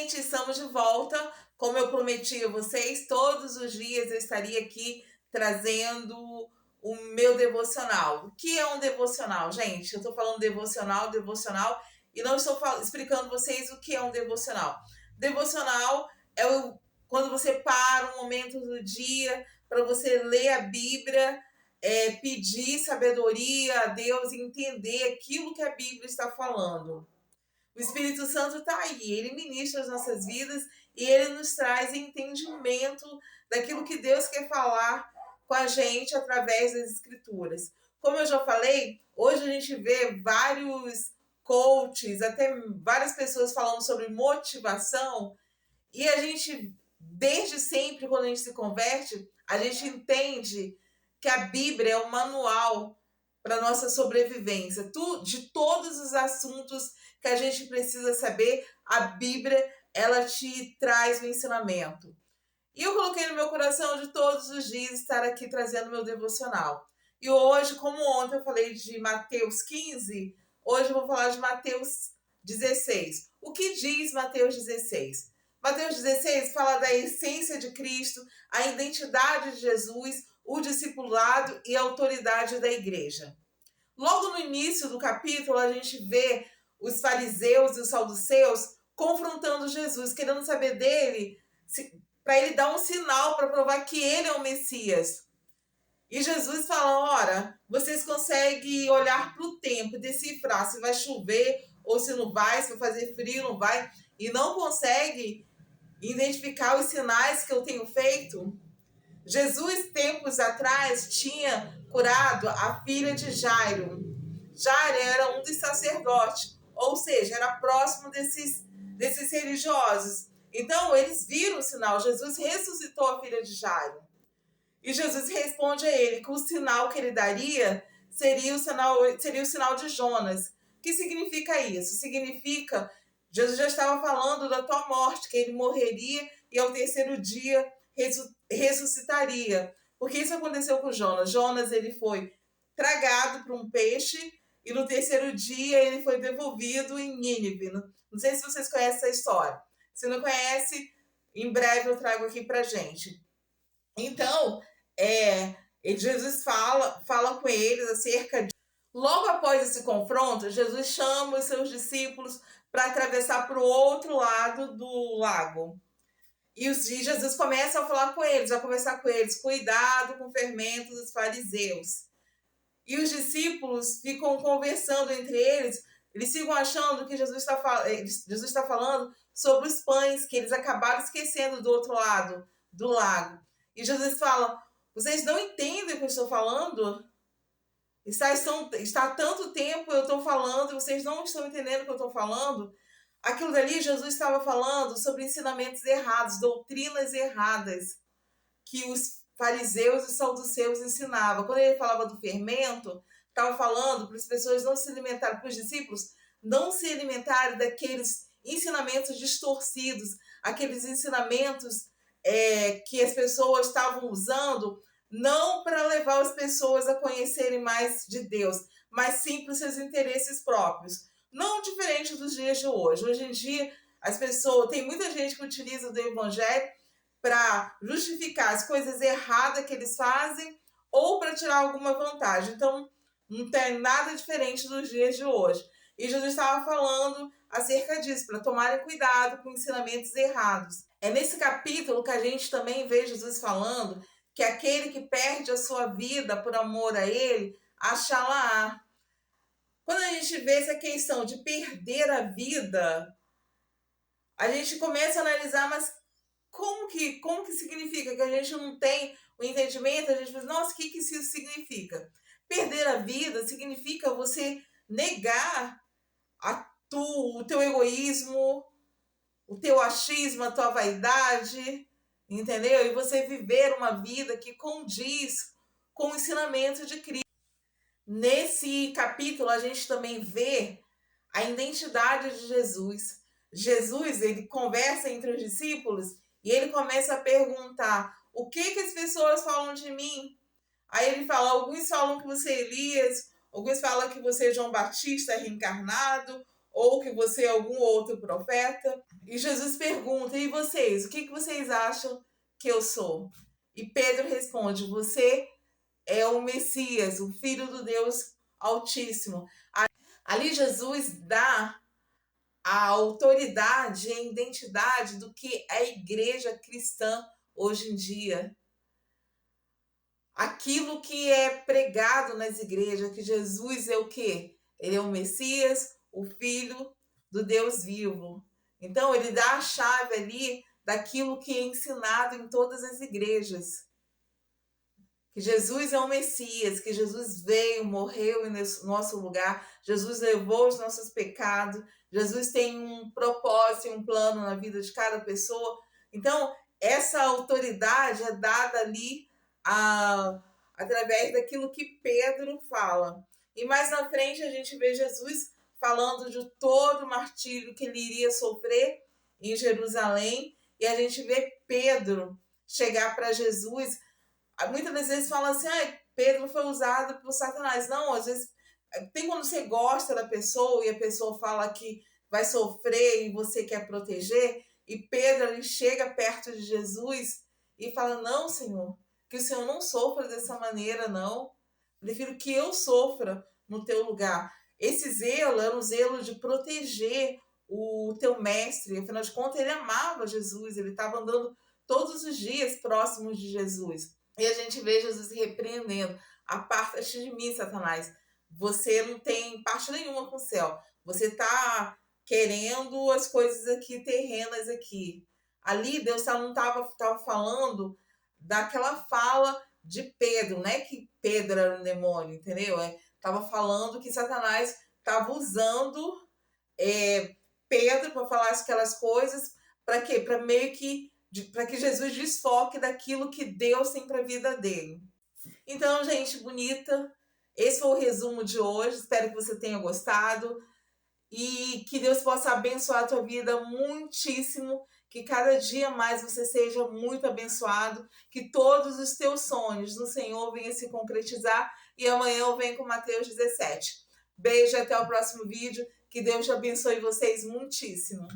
gente, estamos de volta. Como eu prometi a vocês, todos os dias eu estaria aqui trazendo o meu devocional. O que é um devocional, gente? Eu estou falando devocional, e não estou explicando vocês o que é um devocional. Devocional é quando você para um momento do dia para você ler a Bíblia, pedir sabedoria a Deus e entender aquilo que a Bíblia está falando. O Espírito Santo está aí, ele ministra as nossas vidas e ele nos traz entendimento daquilo que Deus quer falar com a gente através das Escrituras. Como eu já falei, hoje a gente vê vários coaches, até várias pessoas falando sobre motivação, e a gente, desde sempre, quando a gente se converte, a gente entende que a Bíblia é um manual para nossa sobrevivência. De todos os assuntos que a gente precisa saber, a Bíblia, ela te traz o ensinamento. E eu coloquei no meu coração de todos os dias estar aqui trazendo meu devocional. E hoje, como ontem eu falei de Mateus 15, hoje eu vou falar de Mateus 16. O que diz Mateus 16? Mateus 16 fala da essência de Cristo, a identidade de Jesus, o discipulado e a autoridade da igreja. Logo no início do capítulo, a gente vê os fariseus e os saduceus confrontando Jesus, querendo saber dele, para ele dar um sinal para provar que ele é o Messias. E Jesus fala, ora, vocês conseguem olhar para o tempo e decifrar se vai chover ou se não vai, se vai fazer frio ou não vai, e não consegue identificar os sinais que eu tenho feito? Jesus, tempos atrás, tinha curado a filha de Jairo. Jairo era um dos sacerdotes, ou seja, era próximo desses religiosos. Então, eles viram o sinal. Jesus ressuscitou a filha de Jairo. E Jesus responde a ele que o sinal que ele daria seria o sinal de Jonas. O que significa isso? Significa, Jesus já estava falando da tua morte, que ele morreria e ao terceiro dia ressuscitaria. Porque isso aconteceu com Jonas. Jonas, ele foi tragado por um peixe e no terceiro dia ele foi devolvido em Nínive. Não sei se vocês conhecem essa história. Se não conhece, em breve eu trago aqui pra gente. Então, Jesus fala com eles acerca de... Logo após esse confronto, Jesus chama os seus discípulos para atravessar para o outro lado do lago. E Jesus começa a falar com eles, a conversar com eles, cuidado com o fermento dos fariseus. E os discípulos ficam conversando entre eles, eles ficam achando que Jesus está falando sobre os pães, que eles acabaram esquecendo do outro lado do lago. E Jesus fala, vocês não entendem o que eu estou falando? Está há tanto tempo eu estou falando e vocês não estão entendendo o que eu estou falando? Aquilo dali, Jesus estava falando sobre ensinamentos errados, doutrinas erradas, que os fariseus e saduceus ensinavam. Quando ele falava do fermento, estava falando para as pessoas não se alimentarem, para os discípulos não se alimentarem daqueles ensinamentos distorcidos, aqueles ensinamentos que as pessoas estavam usando, não para levar as pessoas a conhecerem mais de Deus, mas sim para os seus interesses próprios. Não diferente dos dias de hoje. Hoje em dia, tem muita gente que utiliza o evangelho para justificar as coisas erradas que eles fazem ou para tirar alguma vantagem. Então, não tem nada diferente dos dias de hoje. E Jesus estava falando acerca disso, para tomarem cuidado com ensinamentos errados. É nesse capítulo que a gente também vê Jesus falando que aquele que perde a sua vida por amor a ele, achá-la-á. Quando a gente vê essa questão de perder a vida, a gente começa a analisar, mas como que significa? Que a gente não tem o entendimento, a gente pensa, nossa, o que isso significa? Perder a vida significa você negar o teu egoísmo, o teu achismo, a tua vaidade, entendeu? E você viver uma vida que condiz com o ensinamento de Cristo. Nesse capítulo, a gente também vê a identidade de Jesus. Jesus, ele conversa entre os discípulos e ele começa a perguntar, o que as pessoas falam de mim? Aí ele fala, alguns falam que você é Elias, alguns falam que você é João Batista reencarnado, ou que você é algum outro profeta. E Jesus pergunta: e vocês? O que vocês acham que eu sou? E Pedro responde: você é o Messias, o Filho do Deus Altíssimo. Ali Jesus dá a autoridade e a identidade do que é a igreja cristã hoje em dia. Aquilo que é pregado nas igrejas, que Jesus é o quê? Ele é o Messias, o Filho do Deus vivo. Então, ele dá a chave ali daquilo que é ensinado em todas as igrejas. Que Jesus é o Messias, que Jesus veio, morreu em nosso lugar, Jesus levou os nossos pecados, Jesus tem um propósito e um plano na vida de cada pessoa. Então, essa autoridade é dada ali através daquilo que Pedro fala. E mais na frente a gente vê Jesus falando de todo o martírio que ele iria sofrer em Jerusalém, e a gente vê Pedro chegar para Jesus. Muitas das vezes fala assim: Pedro foi usado por Satanás. Não, às vezes tem quando você gosta da pessoa e a pessoa fala que vai sofrer e você quer proteger, e Pedro ele chega perto de Jesus e fala: não, Senhor, que o Senhor não sofra dessa maneira, não. Prefiro que eu sofra no teu lugar. Esse zelo era um zelo de proteger o teu mestre. Afinal de contas, ele amava Jesus, ele estava andando todos os dias próximos de Jesus. E a gente vê Jesus repreendendo: aparta-te de mim, Satanás. Você não tem parte nenhuma com o céu. Você está querendo as coisas aqui terrenas aqui. Ali Deus não estava falando daquela fala de Pedro, né? Que Pedro era um demônio, entendeu? Estava falando que Satanás estava usando Pedro para falar aquelas coisas. Para quê? Para meio que para que Jesus desfoque daquilo que Deus tem para a vida dele. Então, gente bonita, esse foi o resumo de hoje. Espero que você tenha gostado e que Deus possa abençoar a tua vida muitíssimo, que cada dia mais você seja muito abençoado, que todos os teus sonhos no Senhor venham se concretizar, e amanhã eu venho com Mateus 17. Beijo, até o próximo vídeo, que Deus te abençoe vocês muitíssimo.